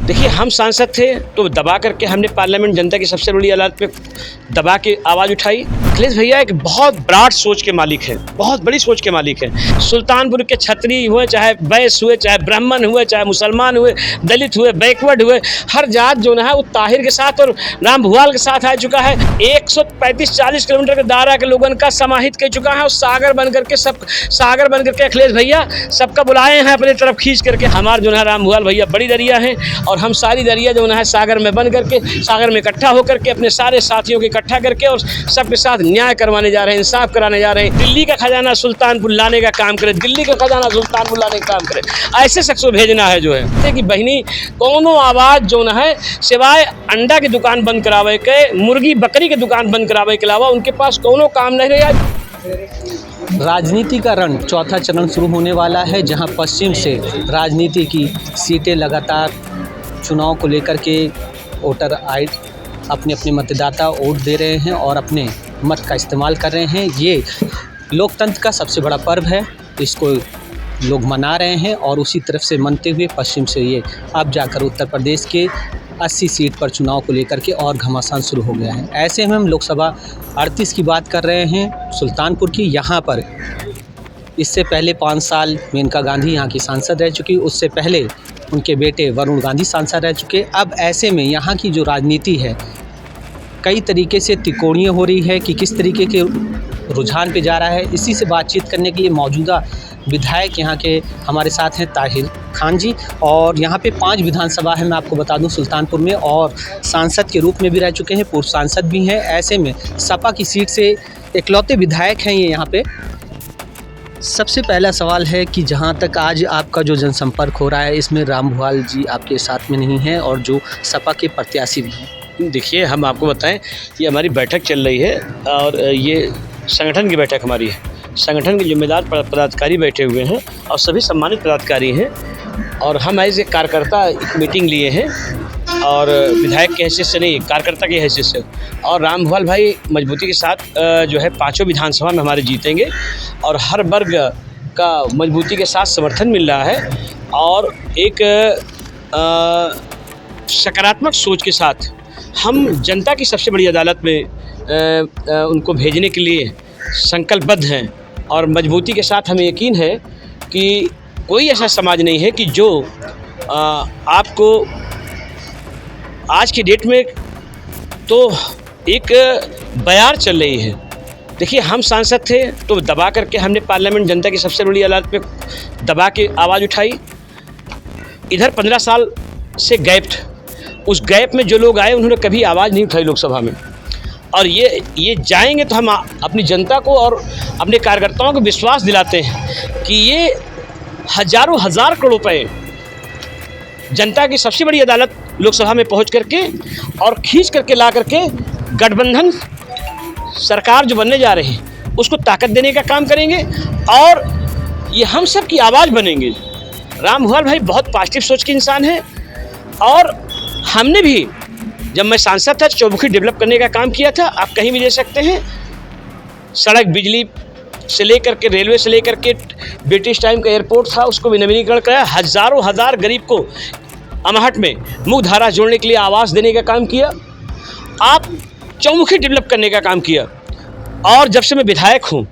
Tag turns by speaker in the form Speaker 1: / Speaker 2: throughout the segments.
Speaker 1: देखिए, हम सांसद थे तो दबा करके हमने पार्लियामेंट जनता की सबसे बड़ी अदालत पे दबा के आवाज़ उठाई। अखिलेश भैया एक बहुत ब्रॉड सोच के मालिक हैं, बहुत बड़ी सोच के मालिक हैं। सुल्तानपुर के छत्री हुए, चाहे वैश्य हुए, चाहे ब्राह्मण हुए, चाहे मुसलमान हुए, दलित हुए, बैकवर्ड हुए, हर जात जो है वो ताहिर के साथ और राम भुआल के साथ आ चुका है। 135-40 किलोमीटर के दायरा के लोगों का समाहित कर चुका है और सागर बन करके अखिलेश भैया सबका बुलाए हैं अपनी तरफ खींच करके। हमारे जो है राम भुआल भैया बड़ी दरिया हैं और हम सारी दरिया जो है सागर में बन करके, सागर में इकट्ठा होकर के अपने सारे साथियों को इकट्ठा करके और सबके साथ न्याय करवाने जा रहे हैं, इंसाफ कराने जा रहे हैं। दिल्ली का खजाना सुल्तानपुर लाने का काम करे, दिल्ली का खजाना सुल्तानपुर लाने का काम करे, ऐसे शख्स को भेजना है जो है कि बहनी कोनो आवाज़ जो है सिवाय अंडा की दुकान बंद करावे के, मुर्गी बकरी की दुकान बंद करावे के अलावा उनके पास कोनो काम नहीं रहेगा।
Speaker 2: राजनीति का रण चौथा चरण शुरू होने वाला है, जहां पश्चिम से राजनीति की सीटें लगातार चुनाव को लेकर के वोटर आए अपने अपने मतदाता वोट दे रहे हैं और अपने मत का इस्तेमाल कर रहे हैं। ये लोकतंत्र का सबसे बड़ा पर्व है, इसको लोग मना रहे हैं और उसी तरफ से मनते हुए पश्चिम से ये अब जाकर उत्तर प्रदेश के 80 सीट पर चुनाव को लेकर के और घमासान शुरू हो गया है। ऐसे में हम लोकसभा 38 की बात कर रहे हैं सुल्तानपुर की। यहाँ पर इससे पहले 5 साल मेनका गांधी यहाँ की सांसद रह चुकी, उससे पहले उनके बेटे वरुण गांधी सांसद रह चुके। अब ऐसे में यहाँ की जो राजनीति है कई तरीके से तिकोणीय हो रही है कि किस तरीके के रुझान पे जा रहा है। इसी से बातचीत करने के लिए मौजूदा विधायक यहाँ के हमारे साथ हैं ताहिर खान जी, और यहाँ पे 5 विधानसभा है मैं आपको बता दूं सुल्तानपुर में, और सांसद के रूप में भी रह चुके हैं, पूर्व सांसद भी हैं। ऐसे में सपा की सीट से इकलौते विधायक हैं ये यहाँ पे। सबसे पहला सवाल है कि जहाँ तक आज आपका जो जनसंपर्क हो रहा है इसमें राम भुआल जी आपके साथ में नहीं हैं और जो सपा के प्रत्याशी भी हैं।
Speaker 1: देखिए, हम आपको बताएं कि हमारी बैठक चल रही है और ये संगठन की बैठक हमारी है। संगठन के जिम्मेदार पदाधिकारी बैठे हुए हैं और सभी सम्मानित पदाधिकारी हैं और हम एज एक कार्यकर्ता एक मीटिंग लिए हैं और विधायक की हैसियत से नहीं, कार्यकर्ता की हैसियत से। और राम भुआल भाई मजबूती के साथ जो है 5 विधानसभा में हमारे जीतेंगे और हर वर्ग का मजबूती के साथ समर्थन मिल रहा है और एक सकारात्मक सोच के साथ हम जनता की सबसे बड़ी अदालत में उनको भेजने के लिए संकल्पबद्ध हैं और मजबूती के साथ हमें यकीन है कि कोई ऐसा समाज नहीं है कि जो आपको आज की डेट में तो एक बयार चल रही है। देखिए, हम सांसद थे तो दबा करके हमने पार्लियामेंट जनता की सबसे बड़ी अदालत पे दबा के आवाज़ उठाई। इधर 15 साल से गैप था, उस गैप में जो लोग आए उन्होंने कभी आवाज़ नहीं उठाई लोकसभा में, और ये जाएंगे तो हम अपनी जनता को और अपने कार्यकर्ताओं को विश्वास दिलाते हैं कि ये हज़ारों हज़ार करोड़ रुपए जनता की सबसे बड़ी अदालत लोकसभा में पहुंच करके और खींच करके ला करके गठबंधन सरकार जो बनने जा रही है उसको ताकत देने का काम करेंगे और ये हम सब की आवाज़ बनेंगे। राम भुआल भाई बहुत पॉजिटिव सोच के इंसान है और हमने भी जब मैं सांसद था चौमुखी डेवलप करने का काम किया था। आप कहीं भी ले सकते हैं, सड़क, बिजली से लेकर के, रेलवे से लेकर के, ब्रिटिश टाइम का एयरपोर्ट था उसको भी नवीनीकरण कराया। हज़ारों हज़ार गरीब को अमाहट में मुख्य धारा जोड़ने के लिए आवास देने का काम किया। आप चौमुखी डेवलप करने का काम किया। और जब से मैं विधायक हूँ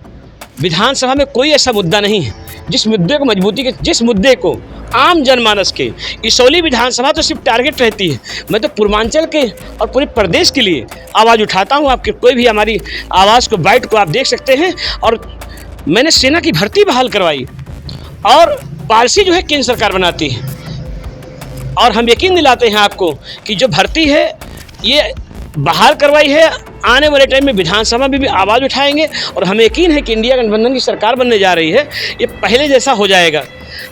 Speaker 1: विधानसभा में कोई ऐसा मुद्दा नहीं है जिस मुद्दे को मजबूती के, जिस मुद्दे को आम जनमानस के, इसौली विधानसभा तो सिर्फ टारगेट रहती है, मैं तो पूर्वांचल के और पूरे प्रदेश के लिए आवाज़ उठाता हूँ। आपके कोई भी हमारी आवाज़ को, बाइट को आप देख सकते हैं। और मैंने सेना की भर्ती बहाल करवाई और पॉलिसी जो है केंद्र सरकार बनाती है और हम यकीन दिलाते हैं आपको कि जो भर्ती है ये बहाल करवाई है। आने वाले टाइम में विधानसभा में भी आवाज़ उठाएंगे और हमें यकीन है कि इंडिया गठबंधन की सरकार बनने जा रही है, ये पहले जैसा हो जाएगा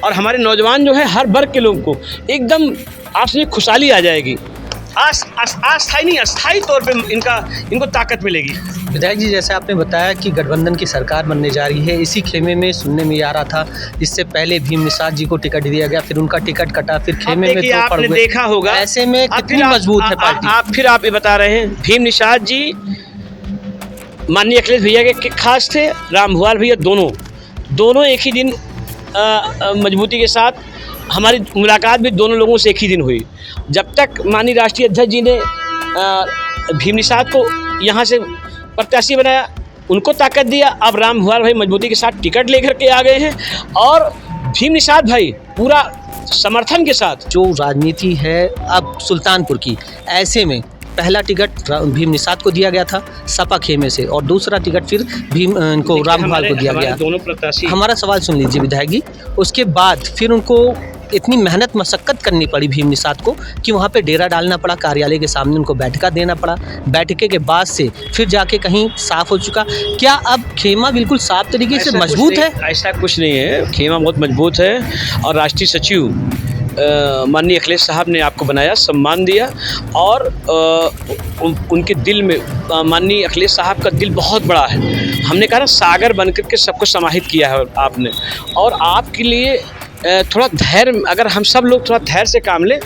Speaker 1: और हमारे नौजवान जो है हर वर्ग के लोगों को एकदम आपसे खुशहाली आ जाएगी। अस्थायी नहीं, अस्थायी तौर पे इनको ताकत मिलेगी।
Speaker 2: विधायक जी, जैसे आपने बताया कि गठबंधन की सरकार बनने जा रही है, इसी खेमे में सुनने में आ रहा था इससे पहले भीम निषाद जी को टिकट दिया गया, फिर उनका टिकट कटा, फिर खेमे में दो पड़ गए।
Speaker 1: देखा होगा
Speaker 2: ऐसे में कितनी मजबूत है पार्टी।
Speaker 1: आप ये बता रहे हैं, भीम निषाद जी माननीय अखिलेश भैया के खास थे, राम भुआल भैया दोनों एक ही दिन मजबूती के साथ हमारी मुलाकात भी दोनों लोगों से एक ही दिन हुई। जब तक माननीय राष्ट्रीय अध्यक्ष जी ने भीम निषाद को यहाँ से प्रत्याशी बनाया, उनको ताकत दिया, अब राम भुआल भाई मजबूती के साथ टिकट लेकर के आ गए हैं और भीम निषाद भाई पूरा समर्थन के साथ।
Speaker 2: जो राजनीति है अब सुल्तानपुर की, ऐसे में पहला टिकट भीम निषाद को दिया गया था सपा खेमे से, और दूसरा टिकट फिर इनको राम भुआल को दिया गया।
Speaker 1: दोनों प्रत्याशी।
Speaker 2: हमारा सवाल सुन लीजिए विधायक जी, उसके बाद फिर उनको इतनी मेहनत मशक्क़त करनी पड़ी भीम निषाद को कि वहाँ पे डेरा डालना पड़ा, कार्यालय के सामने उनको बैठका देना पड़ा, बैठके के बाद से फिर जाके कहीं साफ़ हो चुका। क्या अब खेमा बिल्कुल साफ तरीके से मजबूत है? ऐसा
Speaker 1: कुछ नहीं है, खेमा बहुत मजबूत है और राष्ट्रीय सचिव माननीय अखिलेश साहब ने आपको बनाया, सम्मान दिया और उनके दिल में माननीय अखिलेश साहब का दिल बहुत बड़ा है। हमने कहा ना, सागर बनकर के सबको समाहित किया है आपने, और आपके लिए थोड़ा धैर्य, अगर हम सब लोग थोड़ा धैर्य से काम लें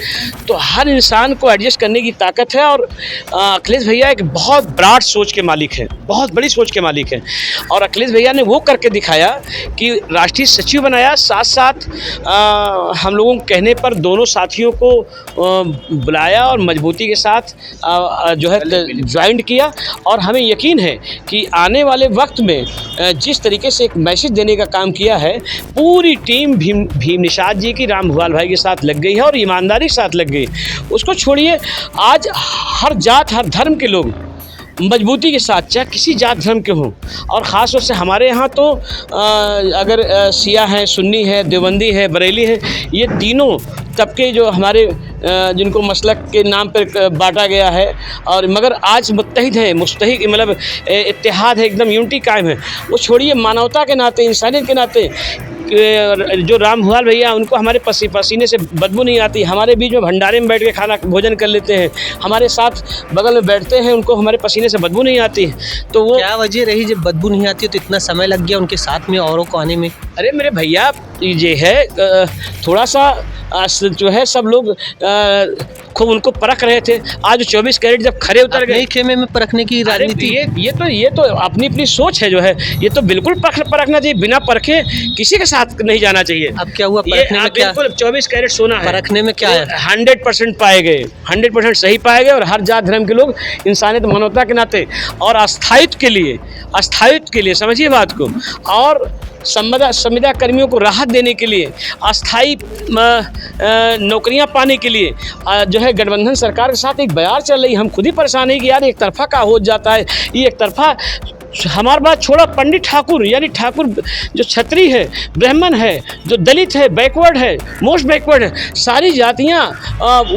Speaker 1: तो हर इंसान को एडजस्ट करने की ताकत है। और अखिलेश भैया एक बहुत ब्रॉड सोच के मालिक हैं, बहुत बड़ी सोच के मालिक हैं, और अखिलेश भैया ने वो करके दिखाया कि राष्ट्रीय सचिव बनाया, साथ साथ हम लोगों के कहने पर दोनों साथियों को बुलाया और मजबूती के साथ जो है ज्वाइन किया। और हमें यकीन है कि आने वाले वक्त में जिस तरीके से एक मैसेज देने का काम किया है, पूरी टीम भीम निषाद जी की राम भुआल भाई के साथ लग गई है और ईमानदारी के साथ लग गई। उसको छोड़िए, आज हर जात हर धर्म के लोग मजबूती के साथ, चाहे किसी जात धर्म के हों, और ख़ास तौर से हमारे यहाँ तो अगर शिया हैं, सुन्नी है, देवबंदी है, बरेली है, ये तीनों तबके जो हमारे जिनको मसलक के नाम पर बांटा गया है, और मगर आज मुत्तहिद है, मुस्तहिद मतलब इत्तेहाद है, एकदम यूनिटी कायम है। वो छोड़िए, मानवता के नाते, इंसानियत के नाते जो राम भुआल भैया, उनको हमारे पसीने से बदबू नहीं आती, हमारे बीच में भंडारे में बैठ के खाना भोजन कर लेते हैं, हमारे साथ बगल में बैठते हैं, उनको हमारे पसीने से बदबू नहीं आती। तो वो
Speaker 2: क्या वजह रही जब बदबू नहीं आती तो इतना समय लग गया उनके साथ में औरों को आने में?
Speaker 1: अरे मेरे भैया, ये है थोड़ा सा जो है सब लोग खूब उनको परख रहे थे। आज 24 कैरेट जब खरे उतर गए,
Speaker 2: खेमे में परखने की राजनीति,
Speaker 1: ये तो अपनी अपनी सोच है जो है, ये तो बिल्कुल परखना चाहिए, बिना परखे किसी के साथ नहीं जाना चाहिए।
Speaker 2: अब क्या हुआ परखने में? क्या
Speaker 1: 24 कैरेट सोना है,
Speaker 2: परखने में क्या है?
Speaker 1: 100% पाए गए, 100% सही पाए गए, और हर जात धर्म के लोग इंसानियत मानवता के नाते और अस्थायित्व के लिए समझिए बात को, और संविदा कर्मियों को राहत देने के लिए, अस्थायी नौकरियां पाने के लिए जो है गठबंधन सरकार के साथ एक बयार चल रही। हम खुद ही परेशान हैं कि यार एक तरफा का हो जाता है, ये एक तरफा। हमारी बात छोड़ा, पंडित ठाकुर, यानी ठाकुर जो छत्री है, ब्राह्मण है, जो दलित है, बैकवर्ड है, मोस्ट बैकवर्ड है, सारी जातियां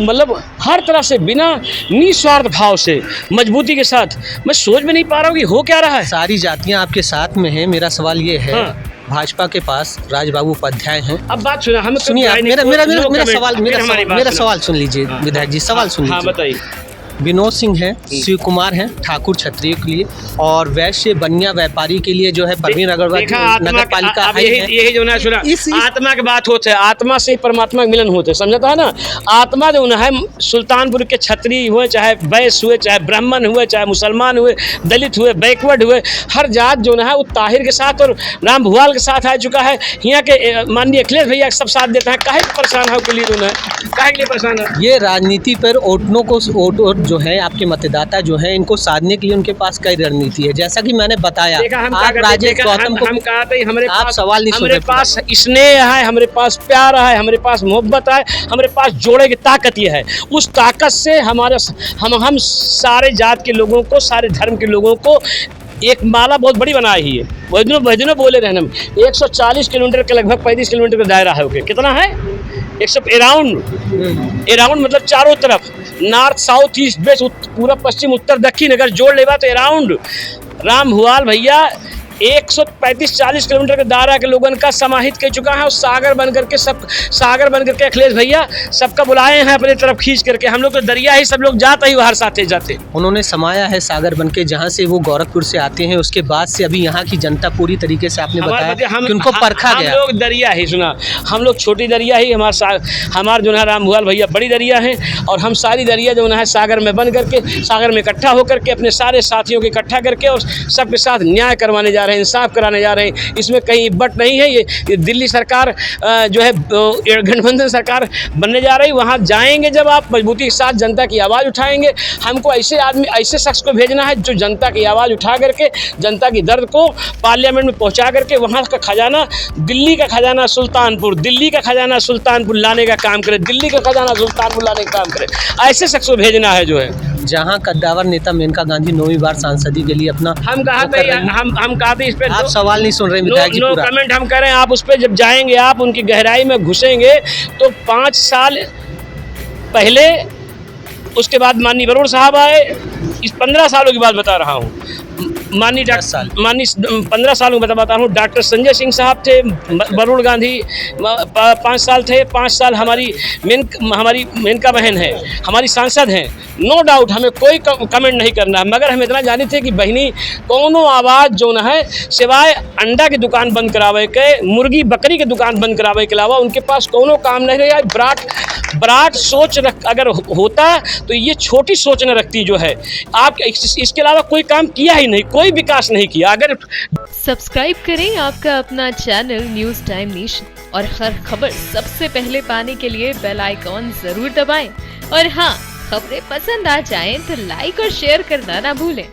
Speaker 1: मतलब हर तरफ से बिना निस्वार्थ भाव से मजबूती के साथ, मैं सोच में नहीं पा रहा हूँ कि हो क्या रहा है।
Speaker 2: सारी जातियां आपके साथ में हैं। मेरा सवाल ये है,
Speaker 1: हाँ।
Speaker 2: भाजपा के पास राजबाबू उपाध्याय हैं।
Speaker 1: अब बात सुना, हम
Speaker 2: सुनिए, मेरा सवाल सुन लीजिए विधायक जी, सवाल सुन लीजिए।
Speaker 1: हाँ, बताइए।
Speaker 2: विनोद सिंह है, शिव कुमार हैं ठाकुर क्षत्रिय के लिए, और वैश्य बनिया व्यापारी के लिए जो है परवीन अग्रवाल नगर पालिका है।
Speaker 1: यही जो ना सुना, आत्मा की बात होते है, आत्मा से परमात्मा का मिलन होते है, समझता है ना। आत्मा जो है सुल्तानपुर के क्षत्रिय हुए, चाहे वैश्य हुए, चाहे ब्राह्मण हुए, चाहे मुसलमान हुए, दलित हुए, बैकवर्ड हुए, हर जात जो है वो ताहिर के साथ और राम भुआल के साथ आ चुका है। यहाँ के माननीय अखिलेश भैया सब साथ देते हैं। काहे परेशान है के लिए जो है, काहे के लिए परेशान है?
Speaker 2: ये राजनीति पर वोटों को वोट जो है, आपके मतदाता जो हैं, इनको साधने के लिए उनके पास कई रणनीति है। जैसा कि मैंने बताया, आप राजेश गौतम को,
Speaker 1: हम कहा था हमारे
Speaker 2: आप सवाल नहीं,
Speaker 1: हमारे पास स्नेह है, हमारे पास प्यार है, हमारे पास मोहब्बत है, हमारे पास जोड़े की ताकत ये है। उस ताकत से हम सारे जात के लोगों को, सारे धर्म के लोगों को एक माला बहुत बड़ी बनाई ही है। वैदिनों बोले रहने में 140 किलोमीटर के लगभग 35 किलोमीटर का दायरा है। ओके, कितना है? 100 अराउंड मतलब चारों तरफ, नॉर्थ साउथ ईस्ट वेस्ट, पूरा पश्चिम उत्तर दक्षिण अगर जोड़ लेगा तो अराउंड राम भुआल भैया 135-40 किलोमीटर के दायरा के लोगों का समाहित कर चुका है। और सागर बन करके अखिलेश भैया सबका बुलाए हैं अपनी तरफ खींच करके। हम लोग तो दरिया ही, सब लोग जाते ही बाहर साथे जाते।
Speaker 2: उन्होंने समाया है सागर बन के, जहाँ से वो गोरखपुर से आते हैं। उसके बाद से अभी यहाँ की जनता पूरी तरीके से, आपने बताया कि उनको परखा गया।
Speaker 1: हम लोग दरिया ही, सुना, हम लोग छोटी दरिया ही, हमारे जो है राम भुआल भैया बड़ी दरिया हैं, और हम सारी दरिया जो है सागर में बन करके, सागर में इकट्ठा होकर के अपने सारे साथियों को इकट्ठा करके और सबके साथ न्याय करवाने जा रहे हैं, इंसाफ कराने जा रहे हैं। इसमें कहीं बट नहीं है। ये दिल्ली सरकार जो है गठबंधन सरकार बनने जा रही, वहाँ जाएंगे जब आप मजबूती के साथ जनता की आवाज़ उठाएंगे। हमको ऐसे आदमी, ऐसे शख्स को भेजना है जो जनता की आवाज़ उठा करके जनता की दर्द को पार्लियामेंट में पहुँचा करके वहाँ का खजाना, दिल्ली का खजाना सुल्तानपुर, दिल्ली का खजाना सुल्तानपुर लाने का काम करे, दिल्ली का खजाना सुल्तानपुर लाने का काम करे। ऐसे शख्स को भेजना है जो है।
Speaker 2: जहां कद्दावर नेता मेनका गांधी 9वीं बार सांसदी के लिए अपना
Speaker 1: हम कहा था इस पे
Speaker 2: आप सवाल नहीं सुन रहे विधायक जी।
Speaker 1: नो कमेंट हम करें। आप उस पर जब जाएंगे, आप उनकी गहराई में घुसेंगे तो 5 साल पहले, उसके बाद माननीय वरुण साहब आए। इस 15 सालों की बात बता रहा हूँ। माननीय 15 सालों में बताता हूँ। डॉक्टर संजय सिंह साहब थे, वरुण गांधी 5 साल थे। 5 साल हमारी मेनका बहन है, हमारी सांसद हैं। नो डाउट, हमें कोई कमेंट नहीं करना, मगर हम इतना जाने थे कि बहनी कोनो आवाज़ जो न है सिवाय अंडा की दुकान बंद करावे के, मुर्गी बकरी की दुकान बंद करावे के अलावा उनके पास कोनो काम नहीं रहा। बराट सोच अगर होता तो ये छोटी सोच न रखती जो है। आप इसके अलावा कोई काम किया ही नहीं, कोई विकास नहीं किया। अगर
Speaker 3: सब्सक्राइब करें आपका अपना चैनल न्यूज़ टाइम नेशन और हर खबर सबसे पहले पाने के लिए बेल आइकॉन जरूर दबाएं। और हाँ, खबरें पसंद आ जाएं तो लाइक और शेयर करना ना भूलें।